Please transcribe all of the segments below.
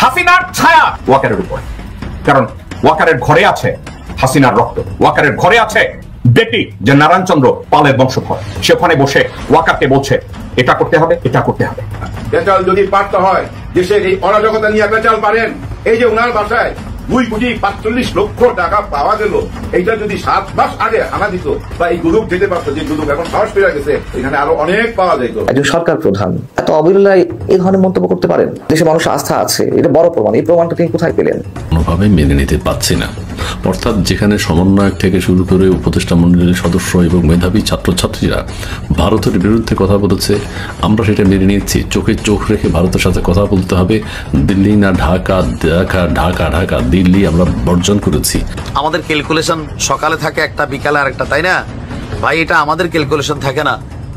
হাসিনার ছায়া ওয়াকারের উপর, কারণ ওয়াকারের ঘরে আছে হাসিনার রক্ত, ওয়াকারের ঘরে আছে বেটি যে নারায়ণচন্দ্র পালের বংশধর, সেখানে বসে ওয়াকারকে বলছে এটা করতে হবে, এটা করতে হবে। পেঁচাল যদি পারতে হয় দেশের এই অরাজকতা নিয়ে পেঁচাল পারেন, এই যে ওনার বাসায় 2,45,00,000 টাকা পাওয়া গেল, এইটা যদি 7 মাস আগে আনা দিত বা এই দুদক যেতে পারতো, যে দুদক এখন সাহস পেয়ে গেছে, এখানে আরো অনেক পাওয়া যেত। একজন সরকার প্রধান এত অবহেলায় এই ধরনের মন্তব্য করতে পারেন? দেশে মানুষ আস্থা আছে, এটা বড় প্রমাণ। এই প্রমাণটা তিনি কোথায় পেলেন? কোনোভাবে মেনে নিতে পারছি না। অর্থাৎ যেখানে সমন্বয়ক থেকে শুরু করে উপদেষ্টা মন্ডলীর সদস্য এবং মেধাবী ছাত্রছাত্রীরা ভারতের বিরুদ্ধে কথা বলেছে, আমরা সেটা মেনে নিচ্ছি। চোখে চোখ রেখে ভারতের সাথে কথা বলতে হবে। দিল্লি না ঢাকা, ঢাকা ঢাকা ঢাকা দিল্লি আমরা বর্জন করেছি। আমাদের ক্যালকুলেশন সকালে থাকে একটা, বিকালে আরেকটা, তাই না ভাই? এটা আমাদের ক্যালকুলেশন থাকে না।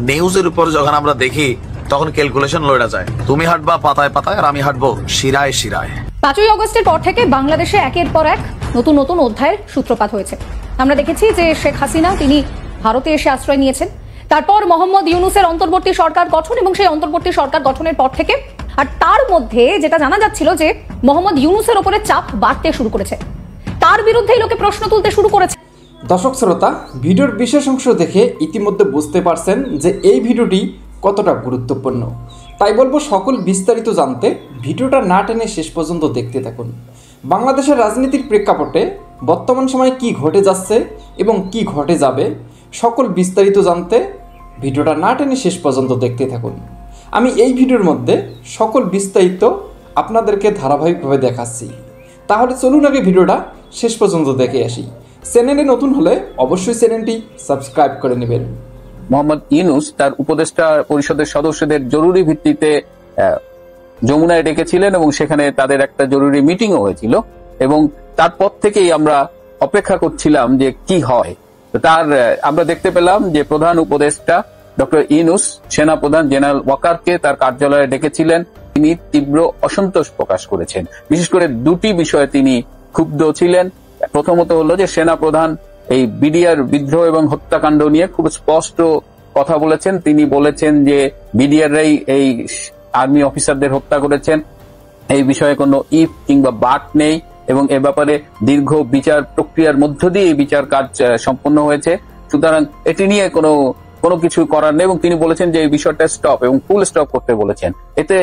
নিউজের উপর যখন আমরা দেখি তখন ক্যালকুলেশন লড়া যায়। তুমি হাঁটবা পাতায় পাতায় আর আমি হাঁটবো শিরায় শিরায়। 5ই আগস্টের পর থেকে বাংলাদেশে একের পর এক নতুন নতুন অধ্যায়ের সূত্রপাত হয়েছে। আমরা দেখেছি যে শেখ হাসিনা তিনি ভারতে এসে আশ্রয় নিয়েছেন, তারপর মোহাম্মদ ইউনূসের অন্তর্বর্তী সরকার গঠন, এবং সেই অন্তর্বর্তী সরকার গঠনের পর থেকে আর তার মধ্যে যেটা জানা যাচ্ছিল যে মোহাম্মদ ইউনূসের উপরে চাপ বাড়তে শুরু করেছে, তার বিরুদ্ধেই লোকে প্রশ্ন তুলতে শুরু করেছে। দর্শক শ্রোতা, ভিডিওর বিশেষ অংশ দেখে ইতিমধ্যে বুঝতে পারছেন যে এই ভিডিওটি কতটা গুরুত্বপূর্ণ। তাই বলবো সকল বিস্তারিত জানতে ভিডিওটা না টেনে শেষ পর্যন্ত দেখতে থাকুন। বাংলাদেশের রাজনীতির প্রেক্ষাপটে বর্তমান সময়ে কি ঘটে যাচ্ছে এবং কি ঘটে যাবে সকল বিস্তারিত জানতে ভিডিওটা না টেনে শেষ পর্যন্ত দেখতে থাকুন। আমি এই ভিডিওর মধ্যে সকল বিস্তারিত আপনাদেরকে ধারাবাহিকভাবে দেখাচ্ছি। তাহলে চলুন আগে ভিডিওটা শেষ পর্যন্ত দেখে আসি। চ্যানেলে নতুন হলে অবশ্যই চ্যানেলটি সাবস্ক্রাইব করে নেবেন। মোহাম্মদ ইউনূস তার উপদেষ্টা পরিষদের সদস্যদের জরুরি ভিত্তিতে যমুনায় ডেকেছিলেন এবং সেখানে তাদের একটা জরুরি মিটিংও হয়েছিল, এবং তারপর থেকেই আমরা অপেক্ষা করছিলাম যে কি হয়। তার আমরা দেখতে পেলাম যে প্রধান উপদেষ্টা ডক্টর ইউনূস সেনাপ্রধান জেনারেল ওয়াকারকে তার কার্যালয়ে ডেকেছিলেন। তিনি তীব্র অসন্তোষ প্রকাশ করেছেন। বিশেষ করে দুটি বিষয়ে তিনি ক্ষুব্ধ ছিলেন। প্রথমত হলো যে সেনাপ্রধান এই বিডিআর বিদ্রোহ এবং হত্যাকাণ্ড নিয়ে খুব স্পষ্ট কথা বলেছেন। তিনি বলেছেন যে বিডিআররাই এই আর্মি অফিসারদের হত্যা করেছেন, এই বিষয়ে কোনো ইফ কিংবা বাট নেই, এবং এ ব্যাপারে দীর্ঘ বিচার প্রক্রিয়ার মধ্য দিয়ে এই বিচার কাজ সম্পন্ন হয়েছে। সুতরাং এটি নিয়ে কোনো কিছু করার নেই, এবং তিনি বলেছেন যে এই বিষয়টা স্টপ এবং ফুল স্টপ করতে বলেছেন। এতে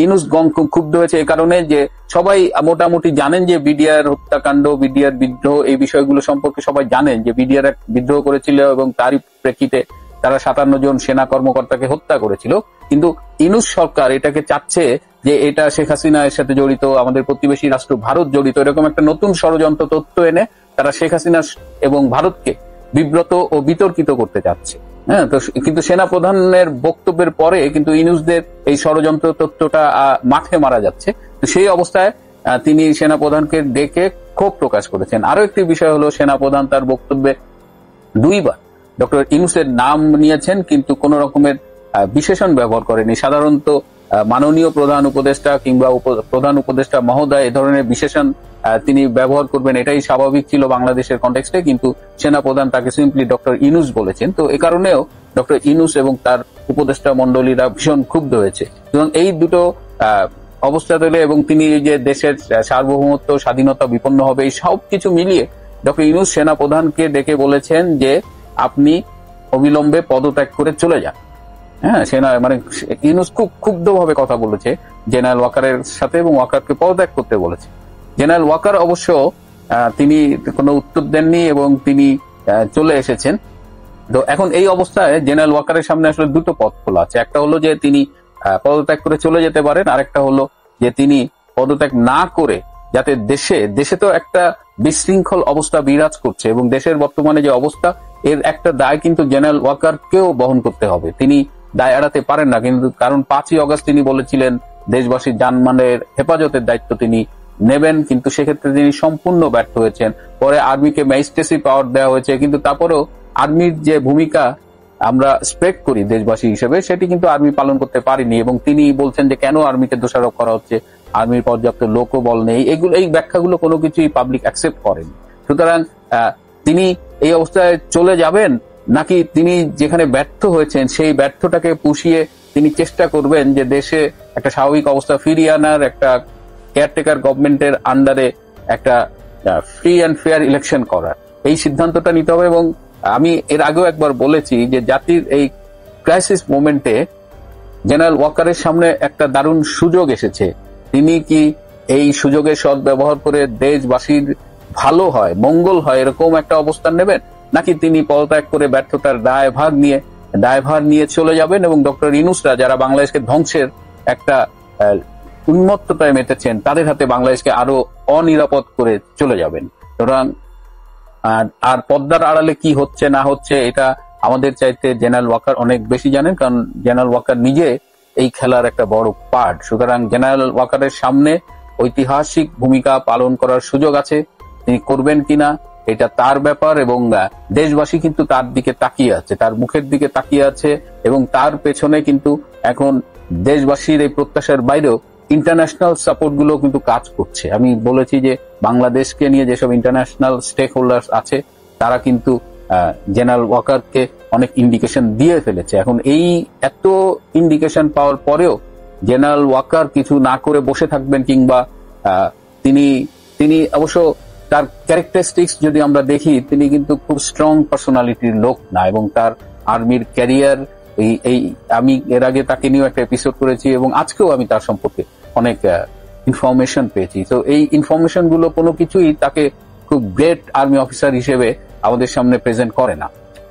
ইউনূস খুব ক্ষুব্ধ হয়েছে এই কারণে যে সবাই মোটামুটি জানেন যে বিডিআর হত্যাকাণ্ড, বিডিআর বিদ্রোহ, এই বিষয়গুলো সম্পর্কে সবাই জানেন যে বিডিআর বিদ্রোহ করেছিল এবং তারই প্রেক্ষিতে তারা 57 জন সেনা কর্মকর্তাকে হত্যা করেছিল। কিন্তু ইউনূস সরকার এটাকে চাচ্ছে যে এটা শেখ হাসিনা এর সাথে জড়িত, আমাদের প্রতিবেশী রাষ্ট্র ভারত জড়িত, এরকম একটা নতুন ষড়যন্ত্র তথ্য এনে তারা শেখ হাসিনা এবং ভারতকে বিব্রত ও বিতর্কিত করতে চাচ্ছে। হ্যাঁ, তো কিন্তু সেনাপ্রধানের বক্তব্যের পরে কিন্তু ইউনূসদের এই ষড়যন্ত্র তথ্যটা মাঠে মারা যাচ্ছে। তো সেই অবস্থায় তিনি সেনাপ্রধানকে ডেকে ক্ষোভ প্রকাশ করেছেন। আরো একটি বিষয় হলো সেনাপ্রধান তার বক্তব্যে 2 বার ডক্টর ইউনূসের নাম নিয়েছেন, কিন্তু কোন রকমের বিশেষণ ব্যবহার করেনি। সাধারণত মাননীয় প্রধান উপদেষ্টা কিংবা প্রধান উপদেষ্টা মহোদয় এ ধরনের বিশেষণ তিনি ব্যবহার করবেন, এটাই স্বাভাবিক ছিল বাংলাদেশের কনটেক্সটে, কিন্তু সেনাপ্রধান তাকে সিম্পলি ডক্টর ইউনূস বলেছেন। তো এ কারণেও ডক্টর ইউনূস এবং তার উপদেষ্টা মন্ডলীরা ভীষণ ক্ষুব্ধ হয়েছে। এবং এই দুটো অবস্থা তুলে এবং তিনি যে দেশের সার্বভৌমত্ব স্বাধীনতা বিপন্ন হবে, এই সব কিছু মিলিয়ে ডক্টর ইউনূস সেনাপ্রধানকে ডেকে বলেছেন যে আপনি অবিলম্বে পদত্যাগ করে চলে যান। হ্যাঁ, ইউনূস খুব ক্ষুব্ধভাবে কথা বলেছে জেনারেল ওয়াকারের সাথে এবং ওয়াকারকে পদত্যাগ করতে বলেছে। জেনারেল ওয়াকার অবশ্য তিনি কোনো উত্তর দেননি এবং তিনি চলে এসেছেন। তো এখন এই অবস্থায় জেনারেল ওয়াকারের সামনে আসলে দুটো পথ খোলা আছে। একটা হলো যে তিনি পদত্যাগ করে চলে যেতে পারেন, আরেকটা হলো যে তিনি পদত্যাগ না করে যাতে দেশে তো একটা বিশৃঙ্খল অবস্থা বিরাজ করছে এবং দেশের বর্তমানে যে অবস্থা, এর একটা দায় কিন্তু জেনারেল ওয়াকারকেও বহন করতে হবে। তিনি দায় এড়াতে পারেন না, কিন্তু কারণ 5ই আগস্ট তিনি বলেছিলেন দেশবাসীর জানমালের হেফাজতের দায়িত্ব তিনি নেবেন, কিন্তু সেক্ষেত্রে তিনি সম্পূর্ণ ব্যর্থ হয়েছেন। পরে আর্মিকে ম্যাজিস্ট্রেসি পাওয়ার দেওয়া হয়েছে, কিন্তু তারপরেও আর্মির যে ভূমিকা আমরা এক্সপেক্ট করি দেশবাসী হিসেবে, সেটি কিন্তু আর্মি পালন করতে পারেনি। এবং তিনি বলছেন যে কেন আর্মিকে দোষারোপ করা হচ্ছে, আর্মির পর্যাপ্ত লোকবল নেই, এই ব্যাখ্যাগুলো কোনো কিছুই পাবলিক অ্যাকসেপ্ট করেনি। সুতরাং তিনি এই অবস্থায় চলে যাবেন, নাকি তিনি যেখানে ব্যর্থ হয়েছেন সেই ব্যর্থটাকে পুষিয়ে তিনি চেষ্টা করবেন যে দেশে একটা স্বাভাবিক অবস্থা ফিরিয়ে আনার, একটা কেয়ারটেকার গভর্নমেন্টের আন্ডারে একটা ফ্রি অ্যান্ড ফেয়ার ইলেকশন করার এই সিদ্ধান্তটা নিতে হবে। এবং আমি এর আগেও একবার বলেছি যে জাতির এই ক্রাইসিস মোমেন্টে জেনারেল ওয়াকারের সামনে একটা দারুণ সুযোগ এসেছে। তিনি কি এই সুযোগের সদ্ব্যবহার করে দেশবাসীর ভালো হয়, মঙ্গল হয় এরকম একটা অবস্থান নেবেন, নাকি তিনি পদত্যাগ করে ব্যর্থতার দায়ভার নিয়ে চলে যাবেন এবং ডক্টর ইউনূসরা যারা বাংলাদেশকে ধ্বংসের একটা উন্মত্ততায় মেতেছেন তাদের হাতে বাংলাদেশকে আরো অনিরাপদ করে চলে যাবেন। সুতরাং আর পদ্মার আড়ালে কি হচ্ছে না হচ্ছে এটা আমাদের চাইতে জেনারেল ওয়াকার অনেক বেশি জানেন, কারণ জেনারেল ওয়াকার নিজে এই খেলার একটা বড় পার্ট। সুতরাং জেনারেল ওয়াকারের সামনে ঐতিহাসিক ভূমিকা পালন করার সুযোগ আছে, তিনি করবেন কিনা এটা তার ব্যাপার। এবং দেশবাসী কিন্তু তার দিকে তাকিয়ে আছে, তার মুখের দিকে তাকিয়ে আছে এবং তার পেছনে কিন্তু এখন দেশবাসীর এই প্রত্যাশার বাইরেও ইন্টারন্যাশনাল সাপোর্ট গুলো কিন্তু কাজ করছে। আমি বলেছি যে বাংলাদেশকে নিয়ে যেসব ইন্টারন্যাশনাল স্টেক হোল্ডার্স আছে তারা কিন্তু জেনারেল ওয়াকারকে অনেক ইন্ডিকেশন দিয়ে ফেলেছে। এখন এই এত ইন্ডিকেশন পাওয়ার পরেও জেনারেল ওয়াকার কিছু না করে বসে থাকবেন কিংবা তিনি অবশ্য তার ক্যারেক্টারিস্টিক্স যদি আমরা দেখি তিনি কিন্তু খুব স্ট্রং পার্সোনালিটির লোক না, এবং তার আর্মির ক্যারিয়ার আমি এর আগে তাকে নিয়েও একটা এপিসোড করেছি এবং আজকেও আমি তার সম্পর্কে অনেক ইনফরমেশন পেয়েছি। তো এই ইনফরমেশন গুলো কোনো কিছুই তাকে খুব গ্রেট আর্মি অফিসার হিসেবে আমাদের সামনে প্রেজেন্ট করে না।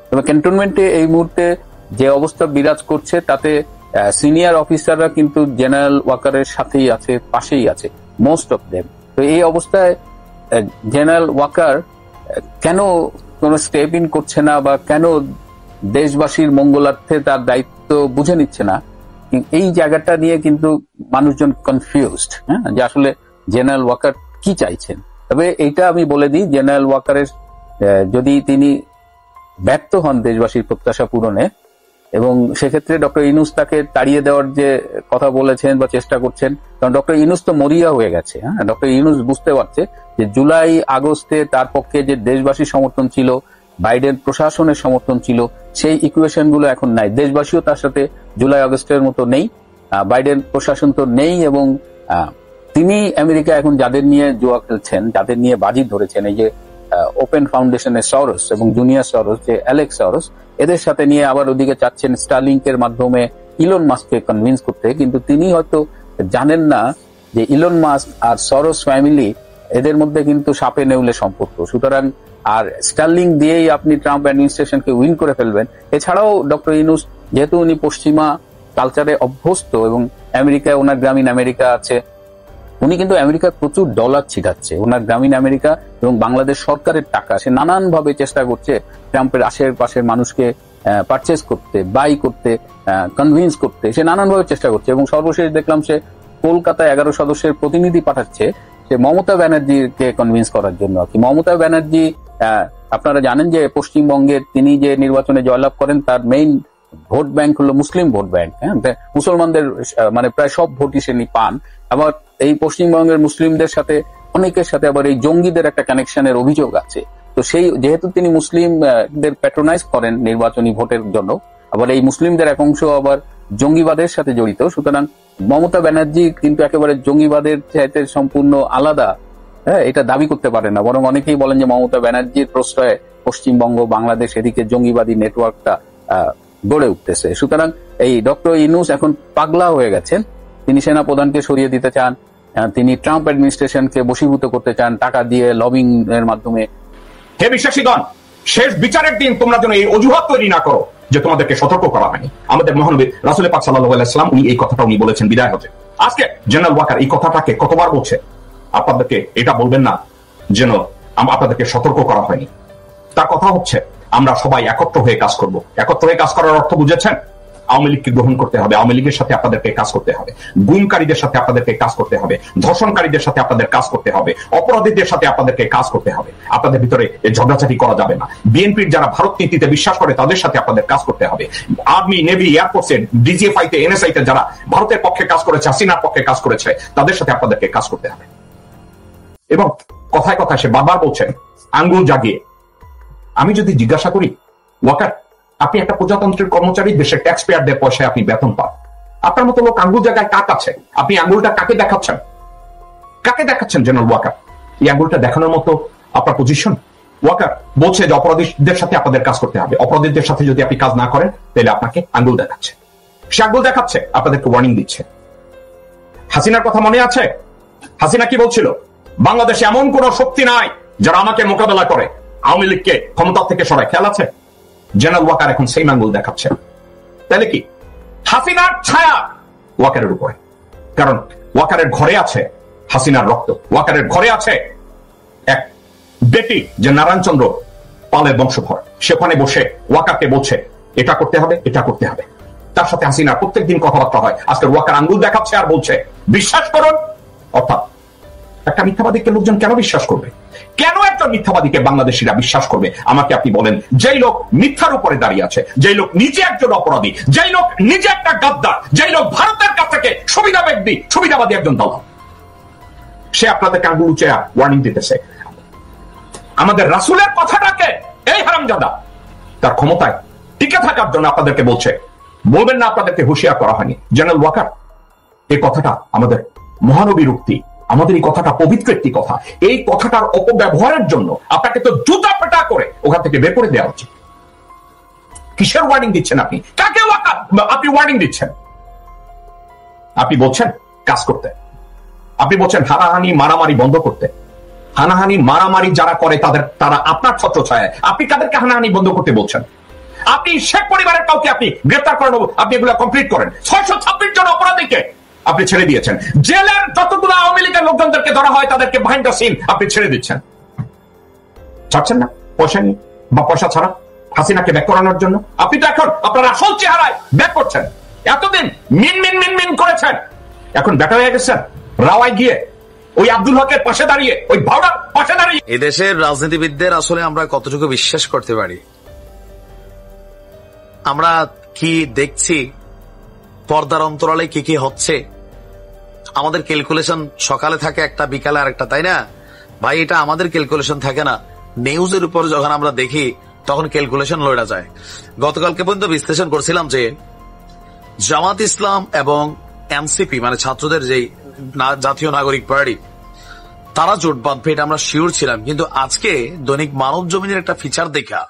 তবে ক্যান্টনমেন্টে এই মুহূর্তে যে অবস্থা বিরাজ করছে তাতে সিনিয়র অফিসাররা কিন্তু জেনারেল ওয়াকারের সাথেই আছে, পাশেই আছে মোস্ট অফ দেম। তো এই অবস্থায় জেনারেল ওয়াকার কেন কোনো স্টেপ ইন করছে না বা কেন দেশবাসীর মঙ্গলার্থে তার দায়িত্ব বুঝে নিচ্ছে না, এই জায়গাটা নিয়ে কিন্তু মানুষজন কনফিউজড, যে আসলে জেনারেল ওয়াকার কি চাইছেন। তবে এইটা আমি বলে দিই, জেনারেল ওয়াকারের যদি তিনি ব্যর্থ হন দেশবাসীর প্রত্যাশা পূরণে, এবং সেক্ষেত্রে ডক্টর ইউনূস তাকে তাড়িয়ে দেওয়ার যে কথা বলেছেন বা চেষ্টা করছেন, কারণ ডক্টর ইউনূস তো মরিয়া হয়ে গেছে। ডক্টর ইউনূস বুঝতে পারছে যে জুলাই আগস্টে তার পক্ষে যে দেশবাসীর সমর্থন ছিল, বাইডেন প্রশাসনের সমর্থন ছিল, সেই ইকুয়েশন গুলো এখন নাই। দেশবাসীও তার সাথে জুলাই আগস্টের মতো নেই, বাইডেন প্রশাসন তো নেই, এবং তিনি আমেরিকা এখন যাদের নিয়ে জুয়া খেলছেন, যাদের নিয়ে বাজি ধরেছেন, এই যে ওপেন ফাউন্ডেশনের সরোস এবং জুনিয়র সরোস, যে অ্যালেক্স সরোস, এদের সাথে নিয়ে আবার ওদিকে চাচ্ছেন স্টারলিংকের মাধ্যমে ইলন মাস্ককে কনভিন্স করতে। কিন্তু তিনি হয়তো জানেন না যে ইলন মাস্ক আর সরোস ফ্যামিলি এদের মধ্যে কিন্তু সাপে নেউলে সম্পর্ক। সুতরাং আর স্টারলিং দিয়েই আপনি ট্রাম্প অ্যাডমিনিস্ট্রেশনকে উইন করে ফেলবেন। এছাড়াও ডক্টর ইউনূস যেহেতু উনি পশ্চিমা কালচারে অভ্যস্ত এবং আমেরিকায় ওনার গ্রামীণ আমেরিকা আছে, উনি কিন্তু আমেরিকার প্রচুর ডলার ছিটাচ্ছে, ওনার গ্রামীণ আমেরিকা এবং বাংলাদেশ সরকারের টাকা সে নানানভাবে চেষ্টা করছে ট্রাম্পের আশেপাশের মানুষকে পারচেস করতে, বাই করতে, কনভিন্স করতে, সে নানানভাবে চেষ্টা করছে। এবং সর্বশেষ দেখলাম সে কলকাতায় 11 সদস্যের প্রতিনিধি পাঠাচ্ছে সে মমতা ব্যানার্জিকে কনভিন্স করার জন্য। মমতা ব্যানার্জি আপনারা জানেন যে পশ্চিমবঙ্গের তিনি যে নির্বাচনে জয়লাভ করেন তার মেইন ভোট ব্যাংক হলো মুসলিম ভোট ব্যাংক। মুসলমানদের মানে প্রায় সব ভোটই সে পান। আবার এই পশ্চিমবঙ্গের মুসলিমদের সাথে অনেকের সাথে আবার এই জঙ্গিদের একটা কানেকশনের অভিযোগ আছে। তো সেই যেহেতু তিনি মুসলিমদের প্যাট্রোনাইজ করেন নির্বাচনী ভোটের জন্য, আবার এই মুসলিমদের এক অংশ আবার জঙ্গিবাদের সাথে জড়িত, সুতরাং মমতা ব্যানার্জি কিন্তু একেবারে জঙ্গিবাদের চাইতে সম্পূর্ণ আলাদা এটা দাবি করতে পারে না। বরং অনেকেই বলেন যে মমতা ব্যানার্জির প্রশ্রয়ে পশ্চিমবঙ্গ, বাংলাদেশ এদিকে জঙ্গিবাদী নেটওয়ার্কটা গড়ে উঠতেছে। সুতরাং এই ডক্টর ইউনূস এখন পাগলা হয়ে গেছেন। তিনি সেনা প্রধানকে সরিয়ে দিতে চান, তিনি ট্রাম্প অ্যাডমিনিস্ট্রেশনকে বশীভূত করতে চান টাকা দিয়ে, লবিং এর মাধ্যমে। হে বিশ্বাসীগণ, শেষ বিচারের দিন তোমরা যেন এই অজুহাত তৈরি না করো যে তোমাদেরকে সতর্ক করা হয়নি। আমাদের মহানবী রাসূল পাক সাল্লাল্লাহু আলাইহি ওয়াসাল্লাম উনি এই কথাটা উনি বলেছেন বিদায় হতে। আজকে জেনারেল ওয়াকার এই কথাটাকে কতবার বলছে, আপনাদেরকে এটা বলবেন না যেন আপনাদেরকে সতর্ক করা হয়নি। তার কথা হচ্ছে আমরা সবাই একত্র হয়ে কাজ করব। একত্র হয়ে কাজ করার অর্থ বুঝেছেন? আওয়ামী লীগকে গ্রহণ করতে হবে, আওয়ামী লীগের সাথে আপনাদেরকে কাজ করতে হবে, গুমকারীদের সাথে আপনাদেরকে কাজ করতে হবে, ধর্ষণকারীদের সাথে আপনাদের কাজ করতে হবে, অপরাধীদের সাথে আপনাদেরকে কাজ করতে হবে। আপনাদের ভিতরে ঝগড়াঝাটি করা যাবে না। বিএনপির যারা ভারত নীতিতে বিশ্বাস করে তাদের সাথে আপনাদের কাজ করতে হবে। আর্মি, নেভি, এয়ারফোর্সে, ডিজিএফআইতে, এনএসআইতে যারা ভারতের পক্ষে কাজ করেছে, হাসিনার পক্ষে কাজ করেছে, তাদের সাথে আপনাদেরকে কাজ করতে হবে। এবং কথায় কথায় সে বারবার বলছেন আঙ্গুল জাগিয়ে। আমি যদি জিজ্ঞাসা করি, ওয়াকার আপনি একটা প্রজাতন্ত্রের কর্মচারী, দেশের ট্যাক্স পেয়ারদের পয়সায় আপনি বেতন পান, আপনার মতো লোক আঙ্গুল জায়গায় কাক আছে, আপনি আঙ্গুলটা কাকে দেখাচ্ছেন? কাকে দেখাচ্ছেন জেনারেল ওয়াকার? এই আঙ্গুলটা দেখানোর মতো আপনার পজিশন? ওয়াকার বলছে যে অপরাধীদের সাথে আপনাদের কাজ করতে হবে, অপরাধীদের সাথে যদি আপনি কাজ না করেন তাহলে আপনাকে আঙ্গুল দেখাচ্ছে। সে আঙ্গুল দেখাচ্ছে, আপনাদেরকে ওয়ার্নিং দিচ্ছে। হাসিনার কথা মনে আছে? হাসিনা কি বলছিল? বাংলাদেশে এমন কোন শক্তি নাই যারা আমাকে মোকাবেলা করে, আওয়ামী লীগকে ক্ষমতা থেকে সরায়। খেয়াল আছে? জেনারেল ওয়াকার এখন সেই আঙ্গুল দেখাচ্ছে। তাহলে কি হাসিনার ছায়া ওয়াকারের উপরে? কারণ ওয়াকারের ঘরে আছে হাসিনার রক্ত, ওয়াকারের ঘরে আছে এক বেটি যে নারায়ণচন্দ্র পালের বংশধর। সেখানে বসে ওয়াকারকে বলছে এটা করতে হবে, এটা করতে হবে। তার সাথে হাসিনার প্রত্যেকদিন কথাবার্তা হয়। আজকে ওয়াকার আঙ্গুল দেখাচ্ছে আর বলছে বিশ্বাস করুন। অর্থাৎ একটা মিথ্যাবাদীকে লোকজন কেন বিশ্বাস করবে? কেন একজন মিথ্যাবাদীকে বাংলাদেশিরা বিশ্বাস করবে? আমাকে আপনি বলেন। যেই লোক মিথ্যার উপরে দাঁড়িয়ে আছে, যেই লোক নিজে একজন অপরাধী, যেই লোক নিজে একটা গাদ্দার, যেই লোক ভারতের কাছ থেকে সুবিধাবাদী একজন দালাল, সে আপনাদেরকে আঙ্গুল উঁচে ওয়ার্নিং দিতেছে। আমাদের রাসূলের কথাটাকে এই হারামজাদা তার ক্ষমতায় টিকে থাকার জন্য আপনাদেরকে বলছে। বলবেন না আপনাদেরকে হুঁশিয়ার করা হয়নি? জেনারেল ওয়াকার, এই কথাটা আমাদের মহানবীর উক্তি, আমাদের এই কথাটা পবিত্র একটি কথা। এই কথাটার অপব্যবহারের জন্য আপনাকে তো জুতা পেটা করে ওখান থেকে বের করে দেওয়া উচিত। কিসের ওয়ার্নিং দিচ্ছেন আপনি? কাকে আপনি ওয়ার্নিং দিচ্ছেন? আপনি বলছেন কাজ করতে, আপনি বলছেন হানাহানি মারামারি বন্ধ করতে। হানাহানি মারামারি যারা করে তারা আপনার ছত্রছায়ায়। আপনি কাদেরকে হানাহানি বন্ধ করতে বলছেন? আপনি শেখ পরিবারের কাউকে আপনি গ্রেফতার করেন, আপনি এগুলো কমপ্লিট করেন। 626 জন অপরাধীকে আপনি ছেড়ে দিয়েছেন। জেলের যতগুলো আওয়ামী লীগের লোকজনদেরকে ধরা হয় তাদেরকে বিহাইন্ড দ্য সিন আপনি ছেড়ে দিচ্ছেন। ছাড়ছেন না পয়সা নিয়ে বা পয়সা ছাড়া হাসিনাকে ব্যাক করানোর জন্য। আপনি তো এখন আপনার আসল চেহারায় ব্যাক করছেন। এতদিন মিন মিন মিন মিন করেছেন, এখন ব্যাটা হয়ে গেছেন। রাওয়ায় গিয়ে ওই আব্দুল হকের পাশে দাঁড়িয়ে, ওই ভাওড়ার পাশে দাঁড়িয়ে। এদেশের রাজনীতিবিদদের আসলে আমরা কতটুকু বিশ্বাস করতে পারি? আমরা কি দেখছি, পর্দার অন্তরালে কি কি হচ্ছে? আমাদের ক্যালকুলেশন সকালে থাকে একটা, বিকালে আরেকটা, তাই না ভাই? এটা আমাদের ক্যালকুলেশন থাকে না। নিউজের উপর যখন আমরা দেখি তখন ক্যালকুলেশন লড়া যায়। গতকালকে পর্যন্ত বিশ্লেষণ করছিলাম যে জামাত ইসলাম এবং এনসিপি মানে ছাত্রদের যে জাতীয় নাগরিক পার্টি, তারা জোট বাঁধবে এটা আমরা শিওর ছিলাম। কিন্তু আজকে দৈনিক মানব জমিনের একটা ফিচার দেখা,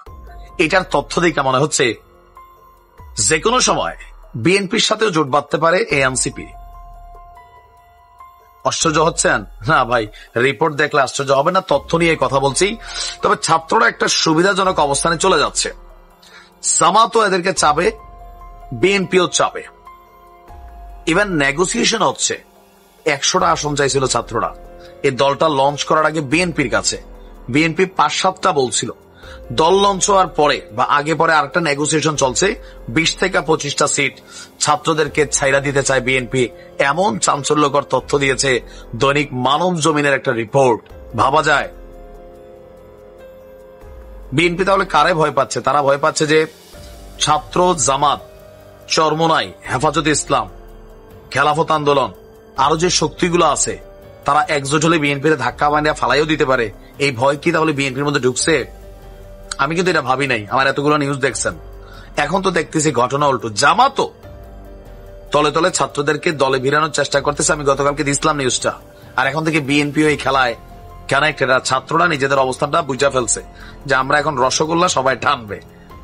এটার তথ্য দেখা মনে হচ্ছে যে কোনো সময় বিএনপির সাথেও জোট বাঁধতে পারে এনসিপি। আশ্চর্য হচ্ছেন না ভাই? রিপোর্ট দেখলে আশ্চর্য হবে না। তথ্য নিয়ে কথা বলছি। তবে ছাত্ররা একটা সুবিধাজনক অবস্থানে চলে যাচ্ছে। জামাতও এদেরকে চাবে, বিএনপিও চাবে। ইভেন নেগোসিয়েশন হচ্ছে। 100টা আসন চাইছিল ছাত্ররা এই দলটা লঞ্চ করার আগে বিএনপির কাছে। বিএনপি 5-7টা বলছিল। দল লঞ্চ হওয়ার পরে বা আগে পরে আরেকটা নেগোসিয়েশন চলছে। 20 থেকে 25টা সিট ছাত্রদেরকে ছাইরা দিতে চায় বিএনপি। এমন চাঞ্চল্যকর তথ্য দিয়েছে দৈনিক মানব জমিনের একটা রিপোর্ট। ভাবা যায় বিএনপি তাহলে কারে ভয় পাচ্ছে? তারা ভয় পাচ্ছে যে ছাত্র, জামাত, চরমোনাই, হেফাজতে ইসলাম, খেলাফত আন্দোলন, আরো যে শক্তিগুলো আছে তারা একজোট হলে বিএনপির ধাক্কা বানিয়ে ফালাইও দিতে পারে। এই ভয় কি তাহলে বিএনপির মধ্যে ঢুকছে? আমি কিন্তু এটা ভাবি নাই। আমার এতগুলো নিউজ দেখছেন, এখন তো দেখতেছি ঘটনা উল্টো। জামাতও তলে তলে ছাত্রদেরকে দলে ভিড়ানোর চেষ্টা করতেছে। আমি গতকালকে দিয়েছিলাম নিউজটা। আর এখন থেকে বিএনপি এই খেলায় কানেক্টেড। ছাত্ররা নিজেদের অবস্থানটা বুঝা ফেলছে যে আমরা এখন রসগোল্লা সবাই টানবে।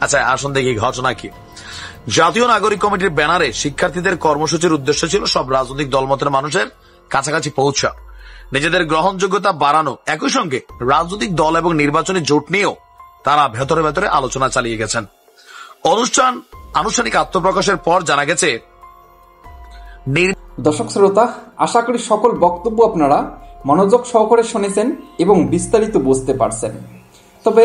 আচ্ছা আসুন দেখি ঘটনা কি। জাতীয় নাগরিক কমিটির ব্যানারে শিক্ষার্থীদের কর্মসূচির উদ্দেশ্য ছিল সব রাজনৈতিক দলমতের মানুষের কাছাকাছি পৌঁছা, নিজেদের গ্রহণযোগ্যতা বাড়ানো। একই সঙ্গে রাজনৈতিক দল এবং নির্বাচনী জোট নিয়েও তারা ভেতরে ভেতরে আলোচনা চালিয়ে গেছেন। অনুষ্ঠান আনুষ্ঠানিক আত্মপ্রকাশের পর জানা গেছে। দর্শক শ্রোতা, আশা করি সকল বক্তব্য আপনারা মনোযোগ সহকারে শুনেছেন এবং বিস্তারিত বুঝতে পারছেন। তবে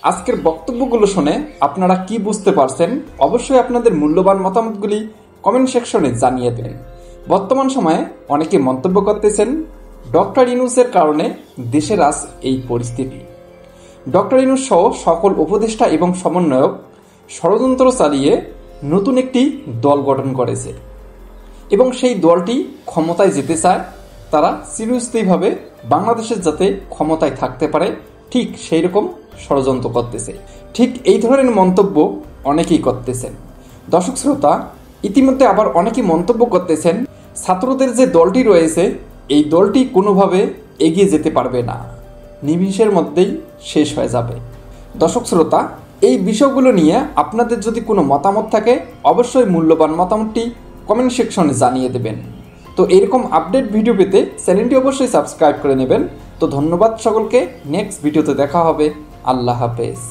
আজকের বক্তব্যগুলো শুনে আপনারা কি বুঝতে পারছেন অবশ্যই আপনাদের মূল্যবান মতামতগুলি কমেন্ট সেকশনে জানিয়ে দেন। বর্তমান সময়ে অনেকে মন্তব্য করতেছেন ডক্টর ইউনূসের কারণে দেশের আজ এই পরিস্থিতি। ডক্টর ইউনূস সহ সকল উপদেষ্টা এবং সমন্বয়ক ষড়যন্ত্র চালিয়ে নতুন একটি দল গঠন করেছে এবং সেই দলটি ক্ষমতায় যেতে চায়। তারা চিরস্থায়ীভাবে বাংলাদেশের যাতে ক্ষমতায় থাকতে পারে ঠিক সেই রকম ষড়যন্ত্র করতেছে। ঠিক এই ধরনের মন্তব্য অনেকেই করতেছেন। দর্শক শ্রোতা, ইতিমধ্যে আবার অনেকেই মন্তব্য করতেছেন ছাত্রদের যে দলটি রয়েছে এই দলটি কোনোভাবে এগিয়ে যেতে পারবে না, নিমিষের মধ্যেই শেষ হয়ে যাবে। দর্শক শ্রোতা, এই বিষয়গুলো নিয়ে আপনাদের যদি কোনো মতামত থাকে অবশ্যই মূল্যবান মতামতটি কমেন্ট সেকশনে জানিয়ে দেবেন। তো এরকম আপডেট ভিডিও পেতে চ্যানেলটি অবশ্যই সাবস্ক্রাইব করে নেবেন। তো ধন্যবাদ সকলকে, নেক্সট ভিডিওতে দেখা হবে। আল্লাহ হাফেজ।